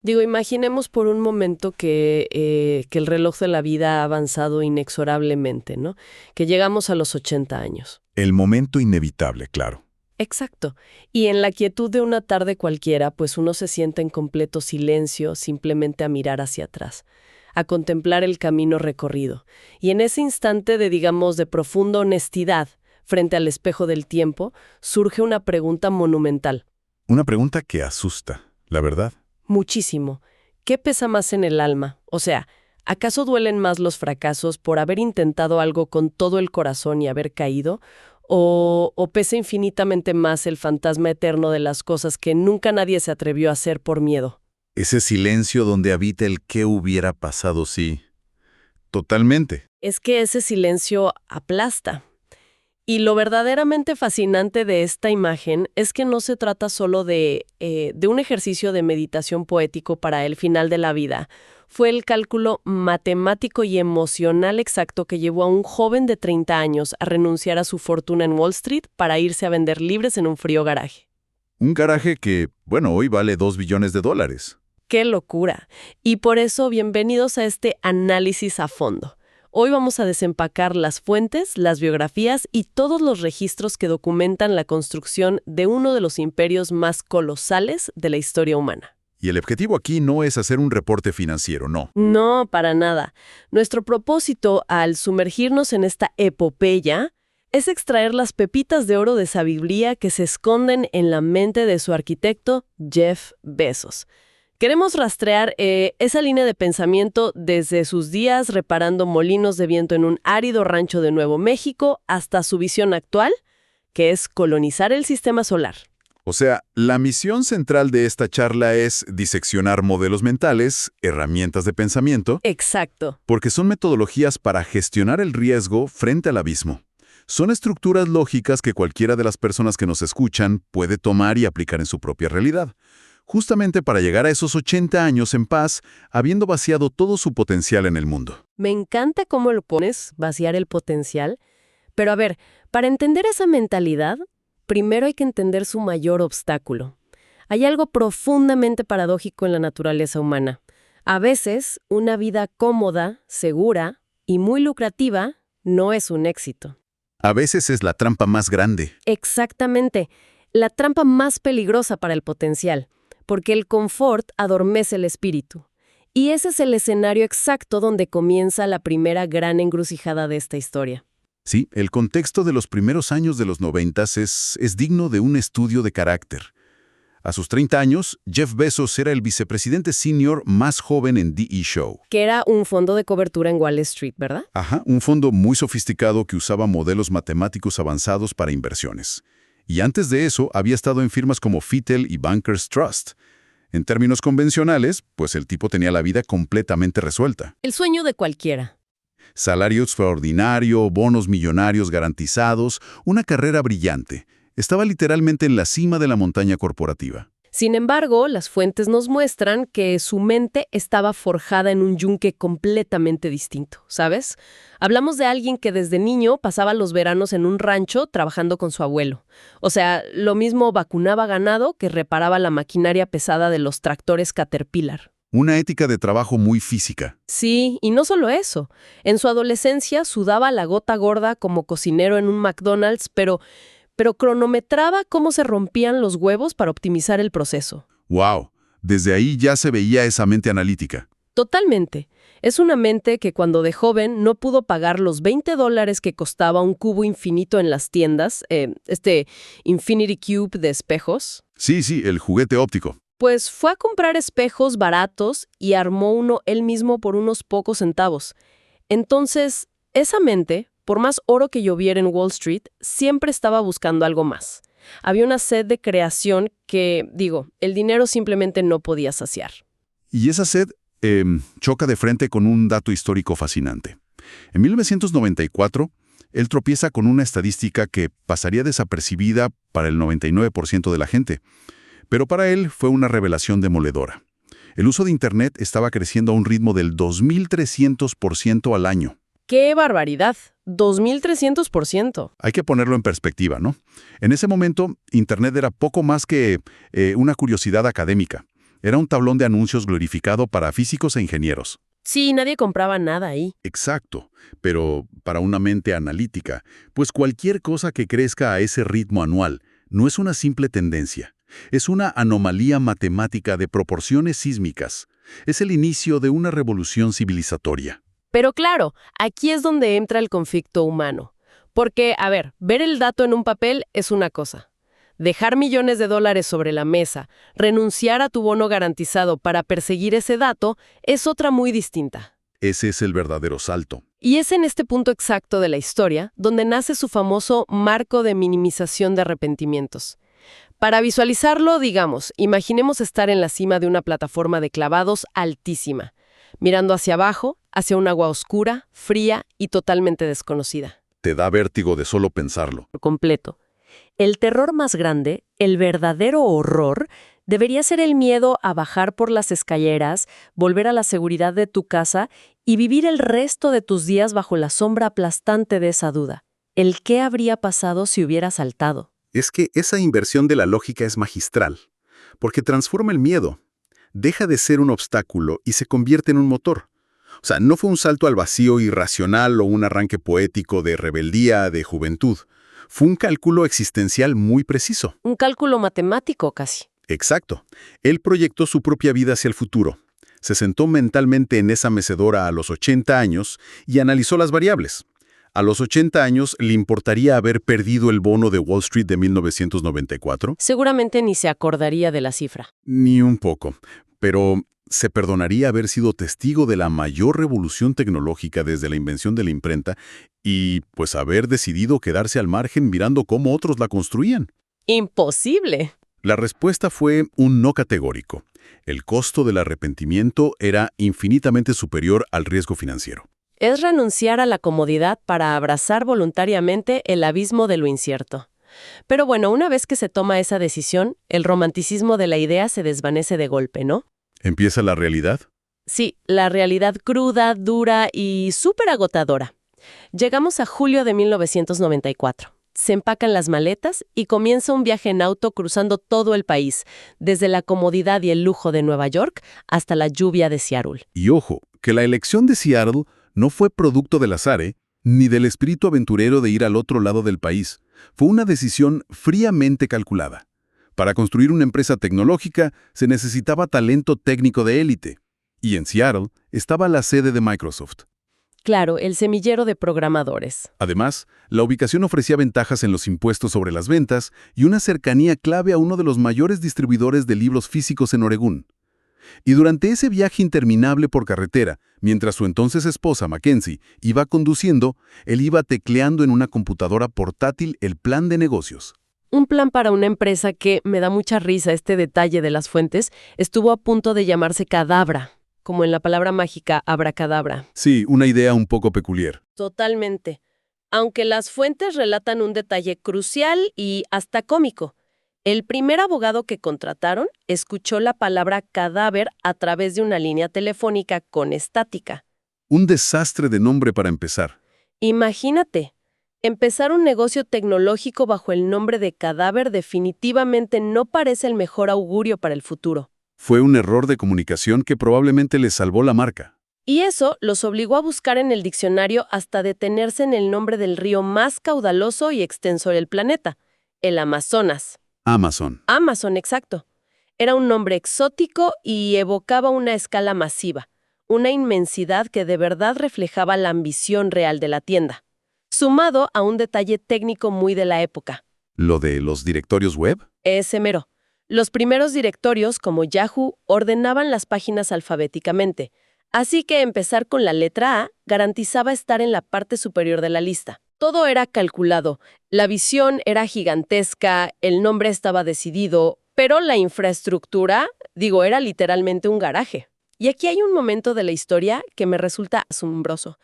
Digo, imaginemos por un momento que el reloj de la vida ha avanzado inexorablemente, ¿no? Que llegamos a los 80 años. El momento inevitable, claro. Exacto. Y en la quietud de una tarde cualquiera, pues uno se sienta en completo silencio, simplemente a mirar hacia atrás, a contemplar el camino recorrido. Y en ese instante de profunda honestidad, frente al espejo del tiempo, surge una pregunta monumental. Una pregunta que asusta, la verdad. Muchísimo. ¿Qué pesa más en el alma? O sea, ¿acaso duelen más los fracasos por haber intentado algo con todo el corazón y haber caído? ¿O pesa infinitamente más el fantasma eterno de las cosas que nunca nadie se atrevió a hacer por miedo? Ese silencio donde habita el qué hubiera pasado si... Totalmente. Es que ese silencio aplasta. Y lo verdaderamente fascinante de esta imagen es que no se trata solo de un ejercicio de meditación poético para el final de la vida. Fue el cálculo matemático y emocional exacto que llevó a un joven de 30 años a renunciar a su fortuna en Wall Street para irse a vender libres en un frío garaje. Un garaje que, bueno, hoy vale $2 billones. ¡Qué locura! Y por eso, bienvenidos a este análisis a fondo. Hoy vamos a desempacar las fuentes, las biografías y todos los registros que documentan la construcción de uno de los imperios más colosales de la historia humana. Y el objetivo aquí no es hacer un reporte financiero, no. No, para nada. Nuestro propósito al sumergirnos en esta epopeya es extraer las pepitas de oro de sabiduría que se esconden en la mente de su arquitecto Jeff Bezos. Queremos rastrear esa línea de pensamiento desde sus días reparando molinos de viento en un árido rancho de Nuevo México hasta su visión actual, que es colonizar el sistema solar. O sea, la misión central de esta charla es diseccionar modelos mentales, herramientas de pensamiento, Exacto. porque son metodologías para gestionar el riesgo frente al abismo. Son estructuras lógicas que cualquiera de las personas que nos escuchan puede tomar y aplicar en su propia realidad, justamente para llegar a esos 80 años en paz, habiendo vaciado todo su potencial en el mundo. Me encanta cómo lo pones, vaciar el potencial. Pero a ver, para entender esa mentalidad, primero hay que entender su mayor obstáculo. Hay algo profundamente paradójico en la naturaleza humana. A veces, una vida cómoda, segura y muy lucrativa no es un éxito. A veces es la trampa más grande. Exactamente, la trampa más peligrosa para el potencial, porque el confort adormece el espíritu. Y ese es el escenario exacto donde comienza la primera gran encrucijada de esta historia. Sí, el contexto de los primeros años de los 90 es digno de un estudio de carácter. A sus 30 años, Jeff Bezos era el vicepresidente senior más joven en The E-Show. Que era un fondo de cobertura en Wall Street, ¿verdad? Ajá, un fondo muy sofisticado que usaba modelos matemáticos avanzados para inversiones. Y antes de eso, había estado en firmas como Fittel y Bankers Trust. En términos convencionales, pues el tipo tenía la vida completamente resuelta. El sueño de cualquiera. Salario extraordinario, bonos millonarios garantizados, una carrera brillante. Estaba literalmente en la cima de la montaña corporativa. Sin embargo, las fuentes nos muestran que su mente estaba forjada en un yunque completamente distinto, ¿sabes? Hablamos de alguien que desde niño pasaba los veranos en un rancho trabajando con su abuelo. O sea, lo mismo vacunaba ganado que reparaba la maquinaria pesada de los tractores Caterpillar. Una ética de trabajo muy física. Sí, y no solo eso. En su adolescencia sudaba la gota gorda como cocinero en un McDonald's, pero cronometraba cómo se rompían los huevos para optimizar el proceso. ¡Wow! Desde ahí ya se veía esa mente analítica. Totalmente. Es una mente que cuando de joven no pudo pagar los $20 que costaba un cubo infinito en las tiendas, este Infinity Cube de espejos. Sí, el juguete óptico. Pues fue a comprar espejos baratos y armó uno él mismo por unos pocos centavos. Entonces, esa mente, por más oro que lloviera en Wall Street, siempre estaba buscando algo más. Había una sed de creación que, el dinero simplemente no podía saciar. Y esa sed choca de frente con un dato histórico fascinante. En 1994, él tropieza con una estadística que pasaría desapercibida para el 99% de la gente. Pero para él fue una revelación demoledora. El uso de Internet estaba creciendo a un ritmo del 2.300% al año. ¡Qué barbaridad! 2.300%. Hay que ponerlo en perspectiva, ¿no? En ese momento, Internet era poco más que una curiosidad académica. Era un tablón de anuncios glorificado para físicos e ingenieros. Sí, nadie compraba nada ahí. Exacto, pero para una mente analítica, pues cualquier cosa que crezca a ese ritmo anual no es una simple tendencia, es una anomalía matemática de proporciones sísmicas. Es el inicio de una revolución civilizatoria. Pero claro, aquí es donde entra el conflicto humano. Porque, a ver, ver el dato en un papel es una cosa. Dejar millones de dólares sobre la mesa, renunciar a tu bono garantizado para perseguir ese dato, es otra muy distinta. Ese es el verdadero salto. Y es en este punto exacto de la historia donde nace su famoso marco de minimización de arrepentimientos. Para visualizarlo, digamos, imaginemos estar en la cima de una plataforma de clavados altísima, mirando hacia abajo, hacia un agua oscura, fría y totalmente desconocida. Te da vértigo de solo pensarlo. Por completo. El terror más grande, el verdadero horror, debería ser el miedo a bajar por las escaleras, volver a la seguridad de tu casa y vivir el resto de tus días bajo la sombra aplastante de esa duda. El qué habría pasado si hubiera saltado. Es que esa inversión de la lógica es magistral, porque transforma el miedo. Deja de ser un obstáculo y se convierte en un motor. O sea, no fue un salto al vacío irracional o un arranque poético de rebeldía, de juventud. Fue un cálculo existencial muy preciso. Un cálculo matemático casi. Exacto. Él proyectó su propia vida hacia el futuro. Se sentó mentalmente en esa mecedora a los 80 años y analizó las variables. A los 80 años, ¿le importaría haber perdido el bono de Wall Street de 1994? Seguramente ni se acordaría de la cifra. Ni un poco. Pero se perdonaría haber sido testigo de la mayor revolución tecnológica desde la invención de la imprenta y, pues, haber decidido quedarse al margen mirando cómo otros la construían. ¡Imposible! La respuesta fue un no categórico. El costo del arrepentimiento era infinitamente superior al riesgo financiero. Es renunciar a la comodidad para abrazar voluntariamente el abismo de lo incierto. Pero bueno, una vez que se toma esa decisión, el romanticismo de la idea se desvanece de golpe, ¿no? ¿Empieza la realidad? Sí, la realidad cruda, dura y súper agotadora. Llegamos a julio de 1994. Se empacan las maletas y comienza un viaje en auto cruzando todo el país, desde la comodidad y el lujo de Nueva York hasta la lluvia de Seattle. Y ojo, que la elección de Seattle no fue producto del azar, ni del espíritu aventurero de ir al otro lado del país. Fue una decisión fríamente calculada. Para construir una empresa tecnológica se necesitaba talento técnico de élite. Y en Seattle estaba la sede de Microsoft. Claro, el semillero de programadores. Además, la ubicación ofrecía ventajas en los impuestos sobre las ventas y una cercanía clave a uno de los mayores distribuidores de libros físicos en Oregón. Y durante ese viaje interminable por carretera, mientras su entonces esposa, Mackenzie, iba conduciendo, él iba tecleando en una computadora portátil el plan de negocios. Un plan para una empresa que, me da mucha risa este detalle de las fuentes, estuvo a punto de llamarse Cadabra, como en la palabra mágica abracadabra. Sí, una idea un poco peculiar. Totalmente. Aunque las fuentes relatan un detalle crucial y hasta cómico. El primer abogado que contrataron escuchó la palabra cadáver a través de una línea telefónica con estática. Un desastre de nombre para empezar. Imagínate, empezar un negocio tecnológico bajo el nombre de cadáver definitivamente no parece el mejor augurio para el futuro. Fue un error de comunicación que probablemente les salvó la marca. Y eso los obligó a buscar en el diccionario hasta detenerse en el nombre del río más caudaloso y extenso del planeta, el Amazonas. Amazon. Amazon, exacto. Era un nombre exótico y evocaba una escala masiva, una inmensidad que de verdad reflejaba la ambición real de la tienda, sumado a un detalle técnico muy de la época. ¿Lo de los directorios web? Ese mero. Los primeros directorios, como Yahoo, ordenaban las páginas alfabéticamente, así que empezar con la letra A garantizaba estar en la parte superior de la lista. Todo era calculado, la visión era gigantesca, el nombre estaba decidido, pero la infraestructura, era literalmente un garaje. Y aquí hay un momento de la historia que me resulta asombroso,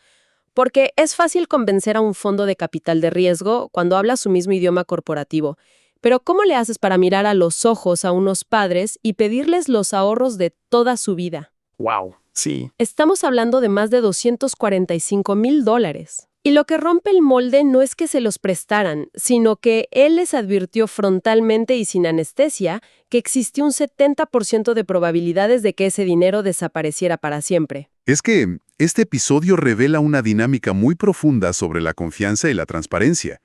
porque es fácil convencer a un fondo de capital de riesgo cuando habla su mismo idioma corporativo, pero ¿cómo le haces para mirar a los ojos a unos padres y pedirles los ahorros de toda su vida? ¡Wow! Sí. Estamos hablando de más de $245,000. Y lo que rompe el molde no es que se los prestaran, sino que él les advirtió frontalmente y sin anestesia que existía un 70% de probabilidades de que ese dinero desapareciera para siempre. Es que este episodio revela una dinámica muy profunda sobre la confianza y la transparencia.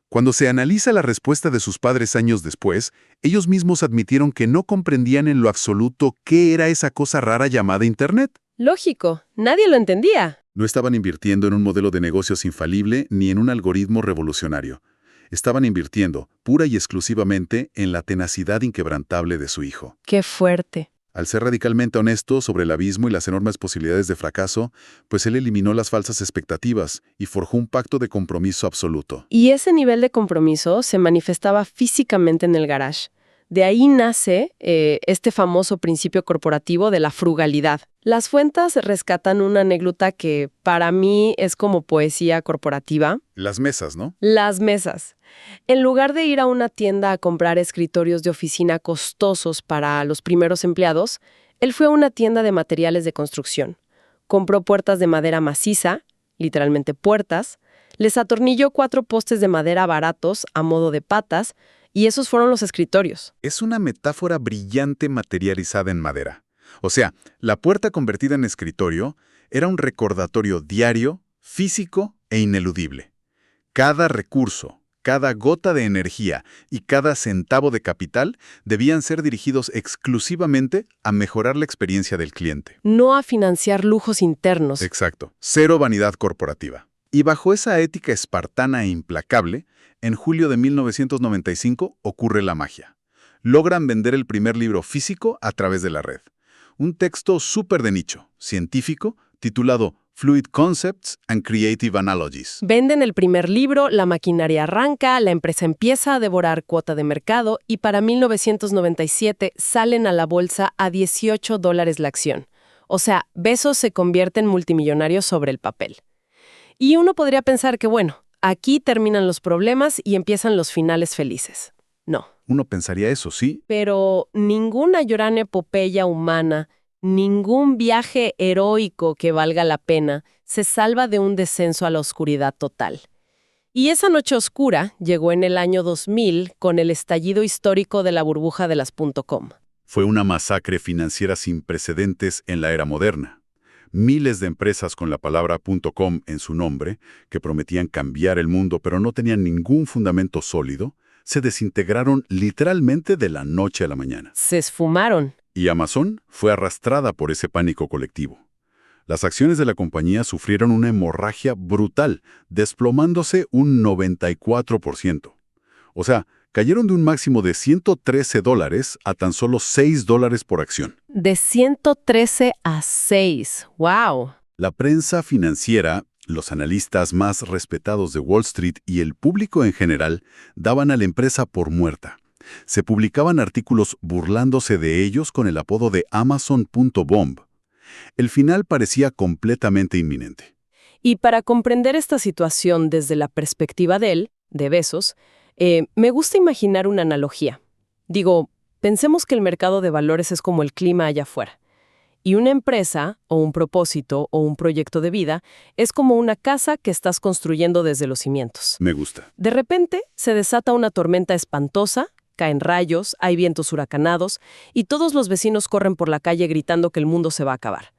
Cuando se analiza la respuesta de sus padres años después, ellos mismos admitieron que no comprendían en lo absoluto qué era esa cosa rara llamada Internet. Lógico, nadie lo entendía. No estaban invirtiendo en un modelo de negocios infalible ni en un algoritmo revolucionario. Estaban invirtiendo, pura y exclusivamente, en la tenacidad inquebrantable de su hijo. Qué fuerte. Al ser radicalmente honesto sobre el abismo y las enormes posibilidades de fracaso, pues él eliminó las falsas expectativas y forjó un pacto de compromiso absoluto. Y ese nivel de compromiso se manifestaba físicamente en el garage. De ahí nace este famoso principio corporativo de la frugalidad. Las fuentes rescatan una anécdota que para mí es como poesía corporativa. Las mesas, ¿no? Las mesas. En lugar de ir a una tienda a comprar escritorios de oficina costosos para los primeros empleados, él fue a una tienda de materiales de construcción. Compró puertas de madera maciza, literalmente puertas, les atornilló 4 postes de madera baratos a modo de patas, y esos fueron los escritorios. Es una metáfora brillante materializada en madera. O sea, la puerta convertida en escritorio era un recordatorio diario, físico e ineludible. Cada recurso, cada gota de energía y cada centavo de capital debían ser dirigidos exclusivamente a mejorar la experiencia del cliente. No a financiar lujos internos. Exacto. Cero vanidad corporativa. Y bajo esa ética espartana e implacable, en julio de 1995 ocurre la magia. Logran vender el primer libro físico a través de la red. Un texto súper de nicho, científico, titulado Fluid Concepts and Creative Analogies. Venden el primer libro, la maquinaria arranca, la empresa empieza a devorar cuota de mercado y para 1997 salen a la bolsa a $18 la acción. O sea, Bezos se convierte en multimillonario sobre el papel. Y uno podría pensar que, bueno, aquí terminan los problemas y empiezan los finales felices. No. Uno pensaría eso, sí. Pero ninguna llorana epopeya humana, ningún viaje heroico que valga la pena, se salva de un descenso a la oscuridad total. Y esa noche oscura llegó en el año 2000 con el estallido histórico de la burbuja de las .com. Fue una masacre financiera sin precedentes en la era moderna. Miles de empresas con la palabra .com en su nombre, que prometían cambiar el mundo pero no tenían ningún fundamento sólido, se desintegraron literalmente de la noche a la mañana. Se esfumaron. Y Amazon fue arrastrada por ese pánico colectivo. Las acciones de la compañía sufrieron una hemorragia brutal, desplomándose un 94%. O sea, cayeron de un máximo de $113 a tan solo $6 por acción. De 113 a 6. ¡Wow! La prensa financiera, los analistas más respetados de Wall Street y el público en general daban a la empresa por muerta. Se publicaban artículos burlándose de ellos con el apodo de Amazon.bomb. El final parecía completamente inminente. Y para comprender esta situación desde la perspectiva de él, de Bezos, me gusta imaginar una analogía. Digo, pensemos que el mercado de valores es como el clima allá afuera. Y una empresa, o un propósito, o un proyecto de vida, es como una casa que estás construyendo desde los cimientos. Me gusta. De repente, se desata una tormenta espantosa, caen rayos, hay vientos huracanados, y todos los vecinos corren por la calle gritando que el mundo se va a acabar.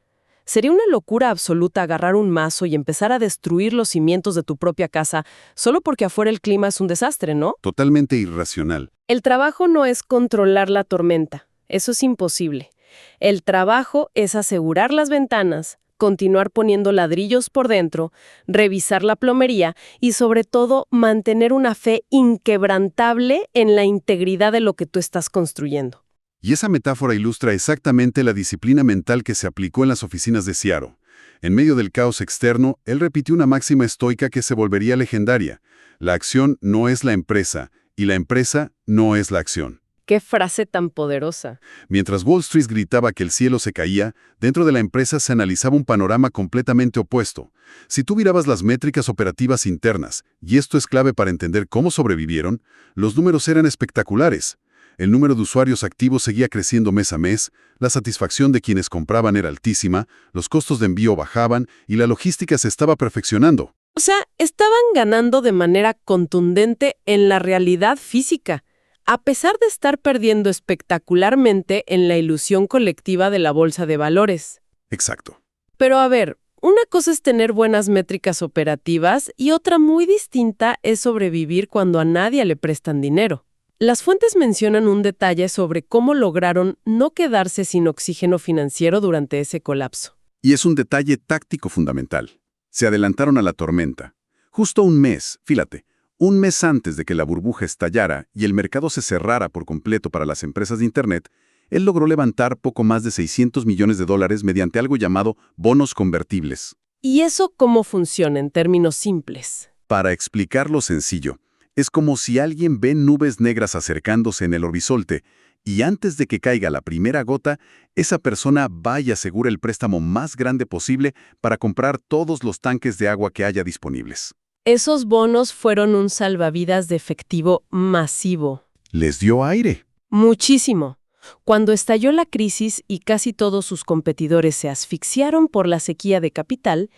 Sería una locura absoluta agarrar un mazo y empezar a destruir los cimientos de tu propia casa solo porque afuera el clima es un desastre, ¿no? Totalmente irracional. El trabajo no es controlar la tormenta. Eso es imposible. El trabajo es asegurar las ventanas, continuar poniendo ladrillos por dentro, revisar la plomería y, sobre todo, mantener una fe inquebrantable en la integridad de lo que tú estás construyendo. Y esa metáfora ilustra exactamente la disciplina mental que se aplicó en las oficinas de Seattle. En medio del caos externo, él repitió una máxima estoica que se volvería legendaria. La acción no es la empresa, y la empresa no es la acción. ¡Qué frase tan poderosa! Mientras Wall Street gritaba que el cielo se caía, dentro de la empresa se analizaba un panorama completamente opuesto. Si tú mirabas las métricas operativas internas, y esto es clave para entender cómo sobrevivieron, los números eran espectaculares. El número de usuarios activos seguía creciendo mes a mes, la satisfacción de quienes compraban era altísima, los costos de envío bajaban y la logística se estaba perfeccionando. O sea, estaban ganando de manera contundente en la realidad física, a pesar de estar perdiendo espectacularmente en la ilusión colectiva de la bolsa de valores. Exacto. Pero a ver, una cosa es tener buenas métricas operativas y otra muy distinta es sobrevivir cuando a nadie le prestan dinero. Las fuentes mencionan un detalle sobre cómo lograron no quedarse sin oxígeno financiero durante ese colapso. Y es un detalle táctico fundamental. Se adelantaron a la tormenta. Justo un mes, fíjate, un mes antes de que la burbuja estallara y el mercado se cerrara por completo para las empresas de Internet, él logró levantar poco más de $600 millones mediante algo llamado bonos convertibles. ¿Y eso cómo funciona en términos simples? Para explicarlo sencillo, es como si alguien ve nubes negras acercándose en el horizonte y antes de que caiga la primera gota, esa persona va y asegura el préstamo más grande posible para comprar todos los tanques de agua que haya disponibles. Esos bonos fueron un salvavidas de efectivo masivo. Les dio aire. Muchísimo. Cuando estalló la crisis y casi todos sus competidores se asfixiaron por la sequía de capital,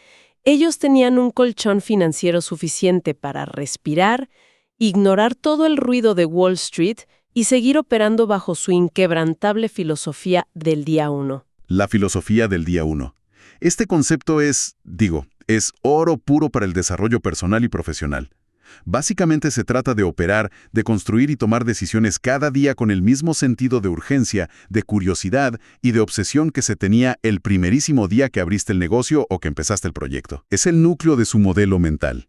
ellos tenían un colchón financiero suficiente para respirar, ignorar todo el ruido de Wall Street y seguir operando bajo su inquebrantable filosofía del día uno. La filosofía del día uno. Este concepto es oro puro para el desarrollo personal y profesional. Básicamente se trata de operar, de construir y tomar decisiones cada día con el mismo sentido de urgencia, de curiosidad y de obsesión que se tenía el primerísimo día que abriste el negocio o que empezaste el proyecto. Es el núcleo de su modelo mental.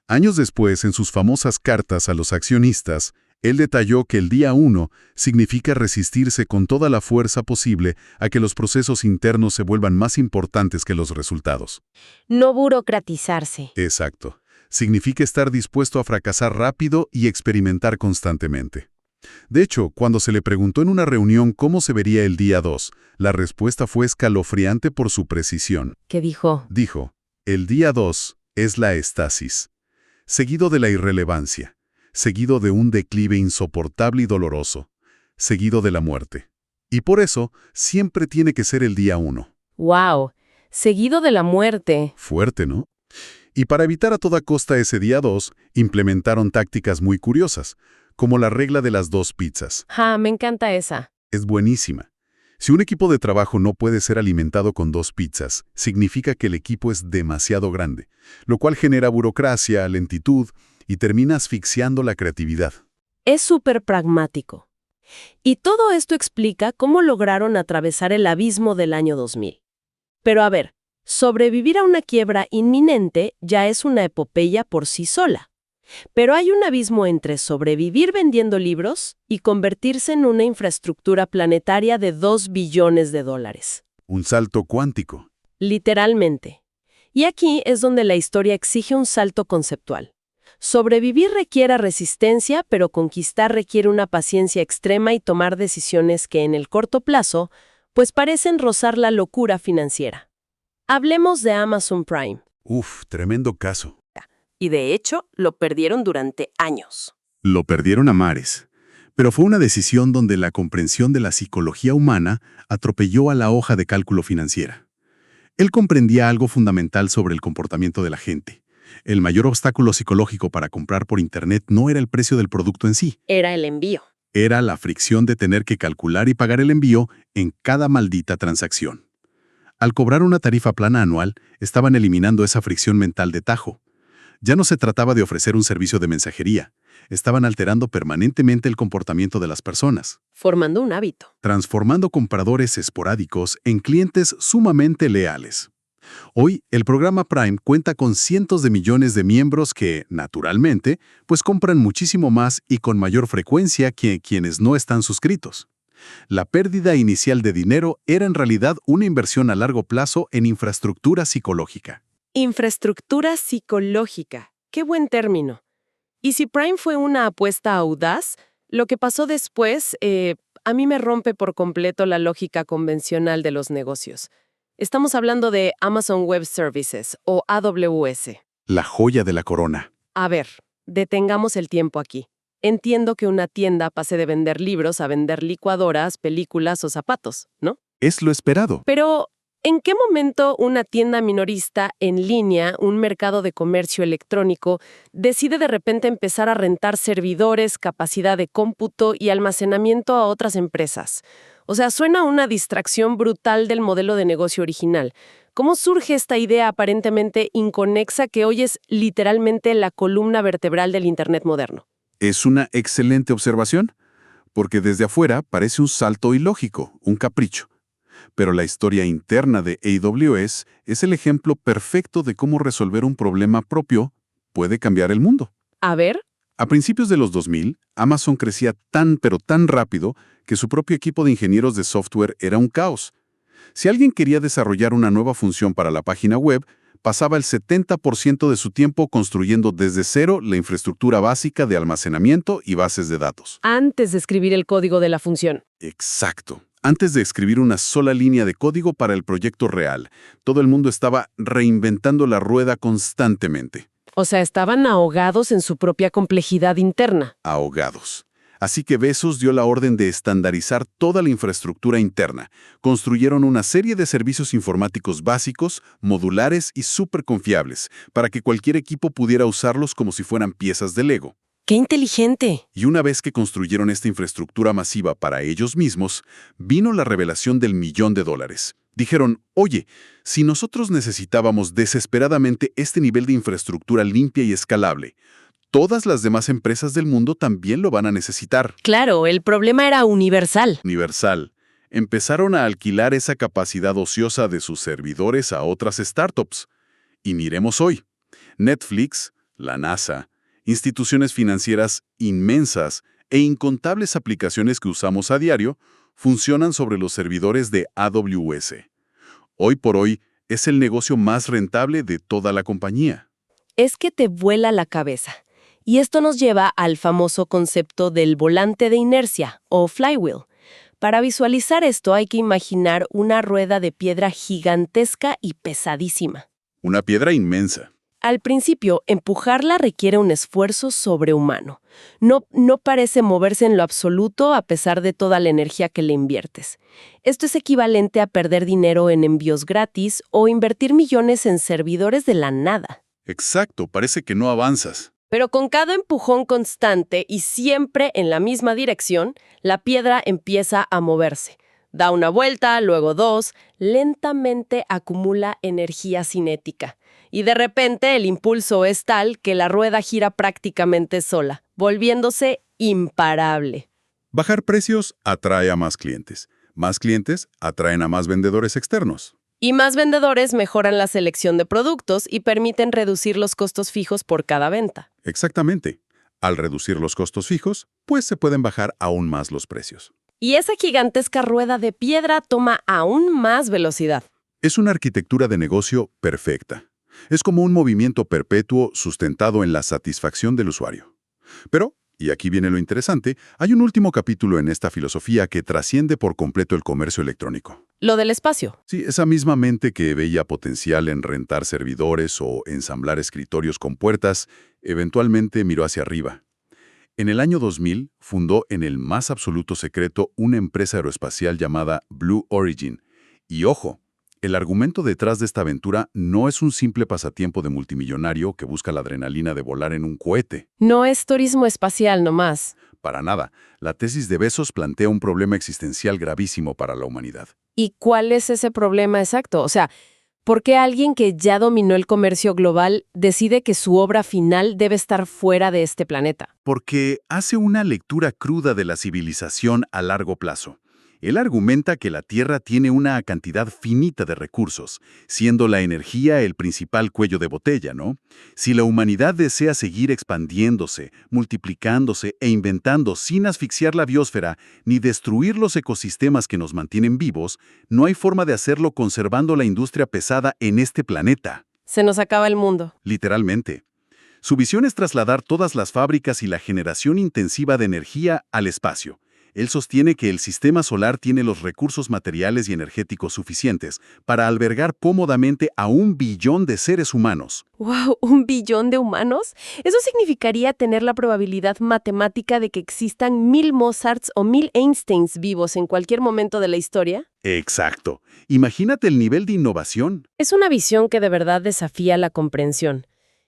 Años después, en sus famosas cartas a los accionistas, él detalló que el día 1 significa resistirse con toda la fuerza posible a que los procesos internos se vuelvan más importantes que los resultados. No burocratizarse. Exacto. Significa estar dispuesto a fracasar rápido y experimentar constantemente. De hecho, cuando se le preguntó en una reunión cómo se vería el día 2, la respuesta fue escalofriante por su precisión. ¿Qué dijo? Dijo, el día 2 es la estasis, seguido de la irrelevancia, seguido de un declive insoportable y doloroso, seguido de la muerte. Y por eso, siempre tiene que ser el día 1. ¡Wow! Seguido de la muerte. Fuerte, ¿no? Y para evitar a toda costa ese día 2, implementaron tácticas muy curiosas, como la regla de las 2 pizzas. Me encanta esa. Es buenísima. Si un equipo de trabajo no puede ser alimentado con 2 pizzas, significa que el equipo es demasiado grande, lo cual genera burocracia, lentitud y termina asfixiando la creatividad. Es súper pragmático. Y todo esto explica cómo lograron atravesar el abismo del año 2000. Pero a ver, sobrevivir a una quiebra inminente ya es una epopeya por sí sola. Pero hay un abismo entre sobrevivir vendiendo libros y convertirse en una infraestructura planetaria de $2 billones. Un salto cuántico. Literalmente. Y aquí es donde la historia exige un salto conceptual. Sobrevivir requiere resistencia, pero conquistar requiere una paciencia extrema y tomar decisiones que en el corto plazo, pues parecen rozar la locura financiera. Hablemos de Amazon Prime. Tremendo caso. Y de hecho, lo perdieron durante años. Lo perdieron a mares. Pero fue una decisión donde la comprensión de la psicología humana atropelló a la hoja de cálculo financiera. Él comprendía algo fundamental sobre el comportamiento de la gente. El mayor obstáculo psicológico para comprar por Internet no era el precio del producto en sí. Era el envío. Era la fricción de tener que calcular y pagar el envío en cada maldita transacción. Al cobrar una tarifa plana anual, estaban eliminando esa fricción mental de tajo. Ya no se trataba de ofrecer un servicio de mensajería. Estaban alterando permanentemente el comportamiento de las personas. Formando un hábito. Transformando compradores esporádicos en clientes sumamente leales. Hoy, el programa Prime cuenta con cientos de millones de miembros que, naturalmente, pues compran muchísimo más y con mayor frecuencia que quienes no están suscritos. La pérdida inicial de dinero era en realidad una inversión a largo plazo en infraestructura psicológica. Infraestructura psicológica. Qué buen término. Y si Prime fue una apuesta audaz, lo que pasó después, a mí me rompe por completo la lógica convencional de los negocios. Estamos hablando de Amazon Web Services, o AWS. La joya de la corona. A ver, detengamos el tiempo aquí. Entiendo que una tienda pase de vender libros a vender licuadoras, películas o zapatos, ¿no? Es lo esperado. Pero ¿En qué momento una tienda minorista en línea, un mercado de comercio electrónico, decide de repente empezar a rentar servidores, capacidad de cómputo y almacenamiento a otras empresas? O sea, suena una distracción brutal del modelo de negocio original. ¿Cómo surge esta idea aparentemente inconexa que hoy es literalmente la columna vertebral del Internet moderno? Es una excelente observación, porque desde afuera parece un salto ilógico, un capricho. Pero la historia interna de AWS es el ejemplo perfecto de cómo resolver un problema propio puede cambiar el mundo. A ver. A principios de los 2000, Amazon crecía tan pero tan rápido que su propio equipo de ingenieros de software era un caos. Si alguien quería desarrollar una nueva función para la página web, pasaba el 70% de su tiempo construyendo desde cero la infraestructura básica de almacenamiento y bases de datos. Antes de escribir el código de la función. Exacto. Antes de escribir una sola línea de código para el proyecto real, todo el mundo estaba reinventando la rueda constantemente. O sea, estaban ahogados en su propia complejidad interna. Ahogados. Así que Bezos dio la orden de estandarizar toda la infraestructura interna. Construyeron una serie de servicios informáticos básicos, modulares y súper confiables, para que cualquier equipo pudiera usarlos como si fueran piezas de Lego. ¡Qué inteligente! Y una vez que construyeron esta infraestructura masiva para ellos mismos, vino la revelación del $1.000.000. Dijeron, oye, si nosotros necesitábamos desesperadamente este nivel de infraestructura limpia y escalable, todas las demás empresas del mundo también lo van a necesitar. Claro, el problema era universal. Universal. Empezaron a alquilar esa capacidad ociosa de sus servidores a otras startups. Y miremos hoy. Netflix, la NASA, instituciones financieras inmensas e incontables aplicaciones que usamos a diario funcionan sobre los servidores de AWS. Hoy por hoy es el negocio más rentable de toda la compañía. Es que te vuela la cabeza. Y esto nos lleva al famoso concepto del volante de inercia, o flywheel. Para visualizar esto hay que imaginar una rueda de piedra gigantesca y pesadísima. Una piedra inmensa. Al principio, empujarla requiere un esfuerzo sobrehumano. No parece moverse en lo absoluto a pesar de toda la energía que le inviertes. Esto es equivalente a perder dinero en envíos gratis o invertir millones en servidores de la nada. Exacto, parece que no avanzas. Pero con cada empujón constante y siempre en la misma dirección, la piedra empieza a moverse. Da una vuelta, luego dos, lentamente acumula energía cinética. Y de repente el impulso es tal que la rueda gira prácticamente sola, volviéndose imparable. Bajar precios atrae a más clientes. Más clientes atraen a más vendedores externos. Y más vendedores mejoran la selección de productos y permiten reducir los costos fijos por cada venta. Exactamente. Al reducir los costos fijos, pues se pueden bajar aún más los precios. Y esa gigantesca rueda de piedra toma aún más velocidad. Es una arquitectura de negocio perfecta. Es como un movimiento perpetuo sustentado en la satisfacción del usuario. Pero, y aquí viene lo interesante, hay un último capítulo en esta filosofía que trasciende por completo el comercio electrónico. Lo del espacio. Sí, esa misma mente que veía potencial en rentar servidores o ensamblar escritorios con puertas, eventualmente miró hacia arriba. En el año 2000, fundó en el más absoluto secreto una empresa aeroespacial llamada Blue Origin. Y ojo, el argumento detrás de esta aventura no es un simple pasatiempo de multimillonario que busca la adrenalina de volar en un cohete. No es turismo espacial nomás. Para nada. La tesis de Bezos plantea un problema existencial gravísimo para la humanidad. ¿Y cuál es ese problema exacto? O sea, ¿por qué alguien que ya dominó el comercio global decide que su obra final debe estar fuera de este planeta? Porque hace una lectura cruda de la civilización a largo plazo. Él argumenta que la Tierra tiene una cantidad finita de recursos, siendo la energía el principal cuello de botella, ¿no? Si la humanidad desea seguir expandiéndose, multiplicándose e inventando sin asfixiar la biosfera ni destruir los ecosistemas que nos mantienen vivos, no hay forma de hacerlo conservando la industria pesada en este planeta. Se nos acaba el mundo. Literalmente. Su visión es trasladar todas las fábricas y la generación intensiva de energía al espacio, Él sostiene que el sistema solar tiene los recursos materiales y energéticos suficientes para albergar cómodamente a 1 billón de seres humanos. ¡Wow! ¿1 billón de humanos? Eso significaría tener la probabilidad matemática de que existan 1000 Mozarts o 1000 Einsteins vivos en cualquier momento de la historia. Exacto. Imagínate el nivel de innovación. Es una visión que de verdad desafía la comprensión.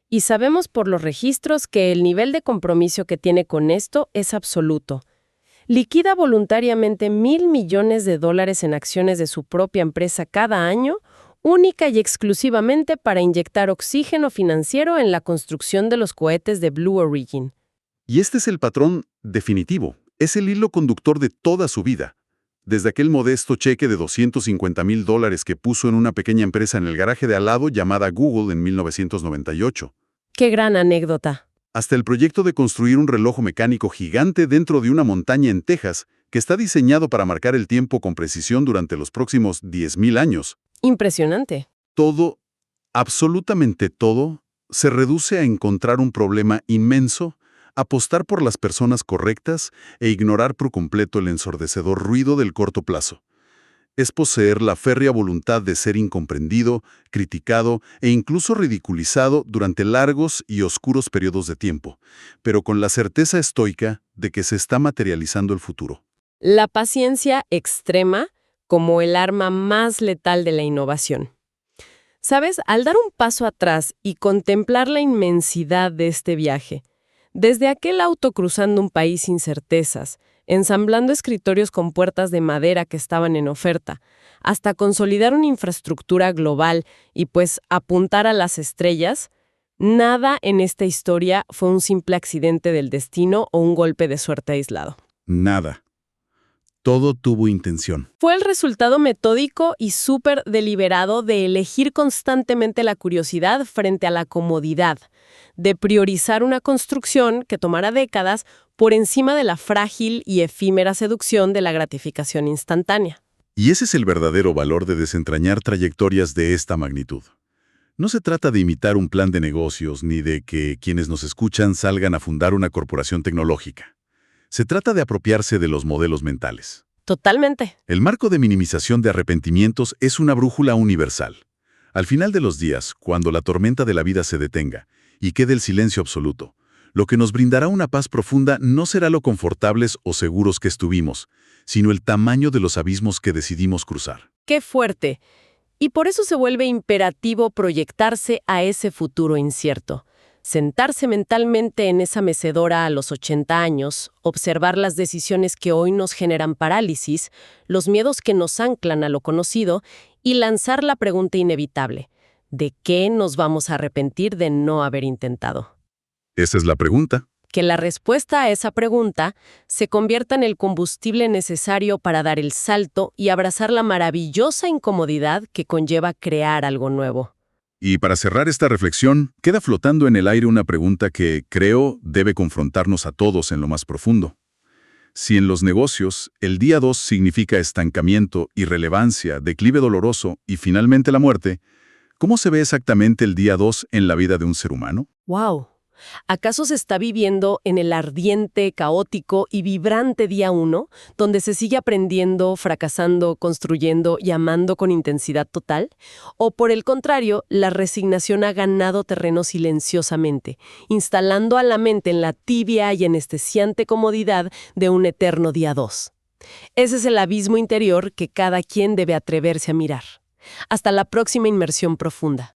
Y sabemos por los registros que el nivel de compromiso que tiene con esto es absoluto. Liquida voluntariamente $1.000 millones en acciones de su propia empresa cada año, única y exclusivamente para inyectar oxígeno financiero en la construcción de los cohetes de Blue Origin. Y este es el patrón definitivo. Es el hilo conductor de toda su vida. Desde aquel modesto cheque de $250,000 que puso en una pequeña empresa en el garaje de al lado llamada Google en 1998. ¡Qué gran anécdota! Hasta el proyecto de construir un reloj mecánico gigante dentro de una montaña en Texas que está diseñado para marcar el tiempo con precisión durante los próximos 10,000 años. Impresionante. Todo, absolutamente todo, se reduce a encontrar un problema inmenso, apostar por las personas correctas e ignorar por completo el ensordecedor ruido del corto plazo. Es poseer la férrea voluntad de ser incomprendido, criticado e incluso ridiculizado durante largos y oscuros periodos de tiempo, pero con la certeza estoica de que se está materializando el futuro. La paciencia extrema como el arma más letal de la innovación. ¿Sabes? Al dar un paso atrás y contemplar la inmensidad de este viaje, desde aquel auto cruzando un país sin certezas, ensamblando escritorios con puertas de madera que estaban en oferta, hasta consolidar una infraestructura global y pues apuntar a las estrellas, nada en esta historia fue un simple accidente del destino o un golpe de suerte aislado. Nada. Todo tuvo intención. Fue el resultado metódico y súper deliberado de elegir constantemente la curiosidad frente a la comodidad, de priorizar una construcción que tomara décadas por encima de la frágil y efímera seducción de la gratificación instantánea. Y ese es el verdadero valor de desentrañar trayectorias de esta magnitud. No se trata de imitar un plan de negocios ni de que quienes nos escuchan salgan a fundar una corporación tecnológica. Se trata de apropiarse de los modelos mentales. Totalmente. El marco de minimización de arrepentimientos es una brújula universal. Al final de los días, cuando la tormenta de la vida se detenga y quede el silencio absoluto, lo que nos brindará una paz profunda no será lo confortables o seguros que estuvimos, sino el tamaño de los abismos que decidimos cruzar. ¡Qué fuerte! Y por eso se vuelve imperativo proyectarse a ese futuro incierto. Sentarse mentalmente en esa mecedora a los 80 años, observar las decisiones que hoy nos generan parálisis, los miedos que nos anclan a lo conocido y lanzar la pregunta inevitable: ¿de qué nos vamos a arrepentir de no haber intentado? Esa es la pregunta. Que la respuesta a esa pregunta se convierta en el combustible necesario para dar el salto y abrazar la maravillosa incomodidad que conlleva crear algo nuevo. Y para cerrar esta reflexión, queda flotando en el aire una pregunta que, creo, debe confrontarnos a todos en lo más profundo. Si en los negocios el día 2 significa estancamiento, irrelevancia, declive doloroso y finalmente la muerte, ¿cómo se ve exactamente el día 2 en la vida de un ser humano? ¡Wow! ¿Acaso se está viviendo en el ardiente, caótico y vibrante día 1, donde se sigue aprendiendo, fracasando, construyendo y amando con intensidad total? ¿O por el contrario, la resignación ha ganado terreno silenciosamente, instalando a la mente en la tibia y anestesiante comodidad de un eterno día 2? Ese es el abismo interior que cada quien debe atreverse a mirar. Hasta la próxima inmersión profunda.